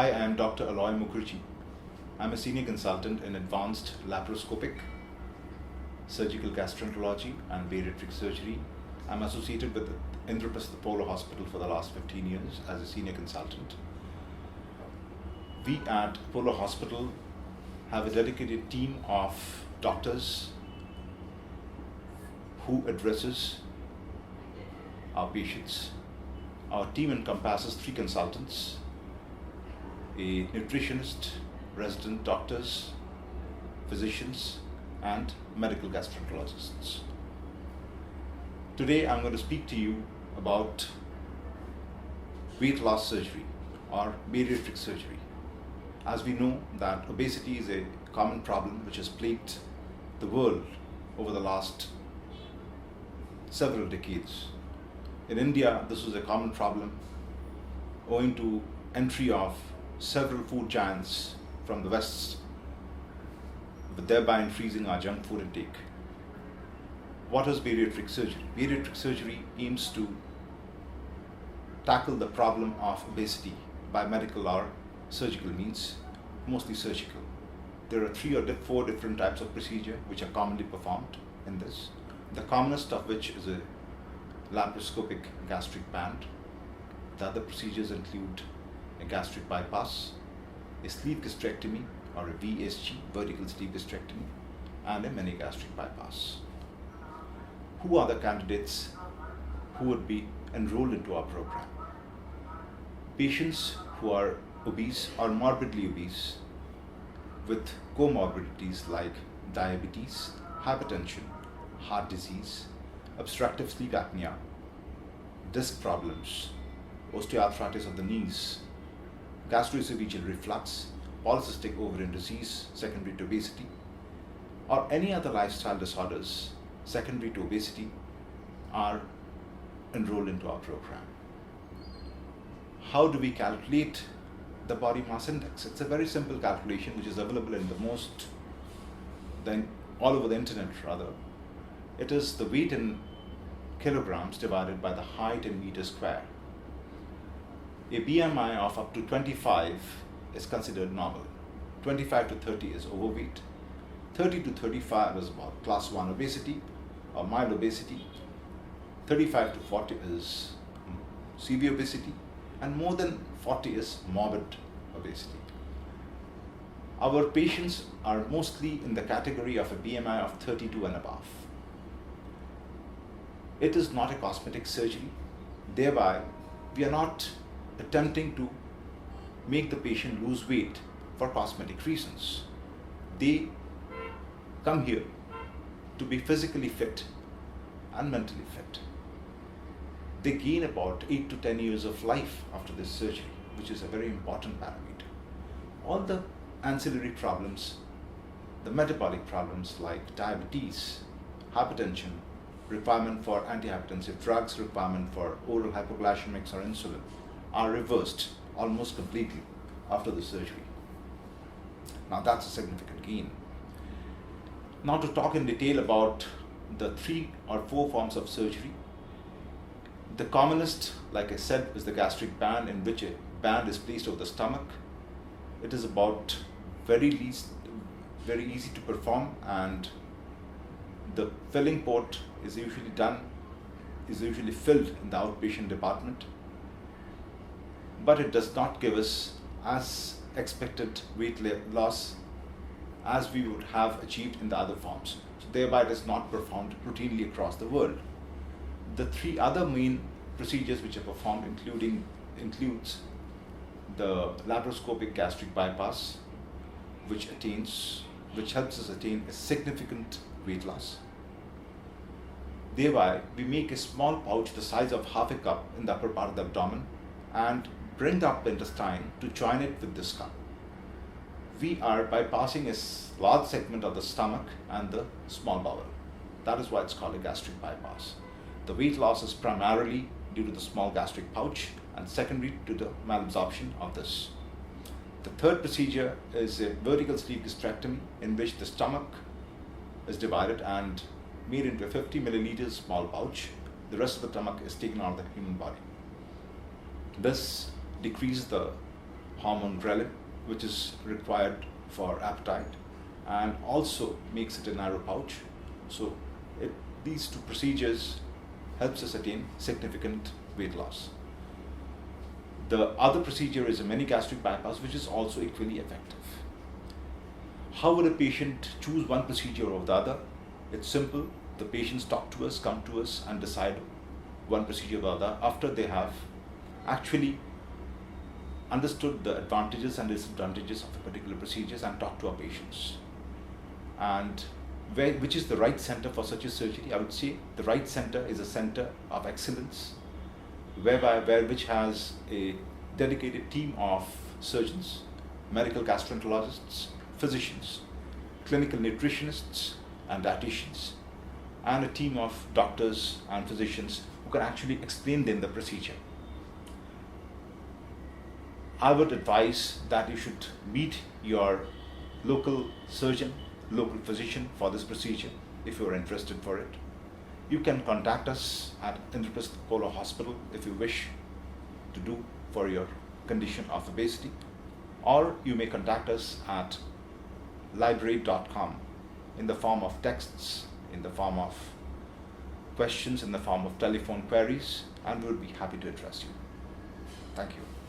Hi, I am Dr. Aloy Mukherjee. I'm a senior consultant in advanced laparoscopic, surgical gastroenterology and bariatric surgery. I'm associated with Indraprastha Apollo Hospital for the last 15 years as a senior consultant. We at Apollo Hospital have a dedicated team of doctors who addresses our patients. Our team encompasses 3 consultants, a nutritionist, resident doctors, physicians, and medical gastroenterologists. Today I'm going to speak to you about weight loss surgery or bariatric surgery. As we know that obesity is a common problem which has plagued the world over the last several decades. In India, this was a common problem owing to entry of several food giants from the West, thereby increasing our junk food intake. What is bariatric surgery? Bariatric surgery aims to tackle the problem of obesity by medical or surgical means, mostly surgical. There are 3 or 4 different types of procedure which are commonly performed in this. The commonest of which is a laparoscopic gastric band. The other procedures include a gastric bypass, a sleeve gastrectomy or a VSG, vertical sleeve gastrectomy, and a mini gastric bypass. Who are the candidates who would be enrolled into our program? Patients who are obese or morbidly obese with comorbidities like diabetes, hypertension, heart disease, obstructive sleep apnea, disc problems, osteoarthritis of the knees, gastroesophageal reflux, polycystic ovarian disease secondary to obesity, or any other lifestyle disorders secondary to obesity are enrolled into our program. How do we calculate the body mass index? It's a very simple calculation which is available in all over the internet rather. It is the weight in kilograms divided by the height in meters square. A BMI of up to 25 is considered normal. 25 to 30 is overweight. 30 to 35 is about class 1 obesity or mild obesity. 35 to 40 is severe obesity, and more than 40 is morbid obesity. Our patients are mostly in the category of a BMI of 32 and above. It is not a cosmetic surgery. Thereby, we are not attempting to make the patient lose weight for cosmetic reasons. They come here to be physically fit and mentally fit. They gain about 8 to 10 years of life after this surgery, which is a very important parameter. All the ancillary problems, the metabolic problems like diabetes, hypertension, requirement for antihypertensive drugs, requirement for oral hypoglycemics or insulin are reversed almost completely after the surgery. Now that's a significant gain. Now to talk in detail about the 3 or 4 forms of surgery. The commonest, like I said, is the gastric band, in which a band is placed over the stomach. It is about very easy to perform, and the filling port is usually filled in the outpatient department, but it does not give us as expected weight loss as we would have achieved in the other forms. So thereby it is not performed routinely across the world. The 3 other main procedures which are performed includes the laparoscopic gastric bypass, which helps us attain a significant weight loss. Thereby, we make a small pouch the size of half a cup in the upper part of the abdomen and bring the upper intestine to join it with this cup. We are bypassing a large segment of the stomach and the small bowel. That is why it's called a gastric bypass. The weight loss is primarily due to the small gastric pouch and secondary to the malabsorption of this. The third procedure is a vertical sleeve gastrectomy, in which the stomach is divided and made into a 50 milliliters small pouch. The rest of the stomach is taken out of the human body. This decreases the hormone ghrelin, which is required for appetite, and also makes it a narrow pouch. So these two procedures helps us attain significant weight loss. The other procedure is a mini gastric bypass, which is also equally effective. How would a patient choose one procedure over the other? It's simple. The patients come to us and decide one procedure over the other after they have actually understood the advantages and disadvantages of a particular procedures and talk to our patients. And which is the right center for such a surgery? I would say the right center is a center of excellence, which has a dedicated team of surgeons, medical gastroenterologists, physicians, clinical nutritionists and dietitians, and a team of doctors and physicians who can actually explain them the procedure. I would advise that you should meet your local surgeon, local physician for this procedure if you are interested for it. You can contact us at Indraprastha Apollo Hospital if you wish to do for your condition of obesity, or you may contact us at Lybrate.com in the form of texts, in the form of questions, in the form of telephone queries, and we'll be happy to address you. Thank you.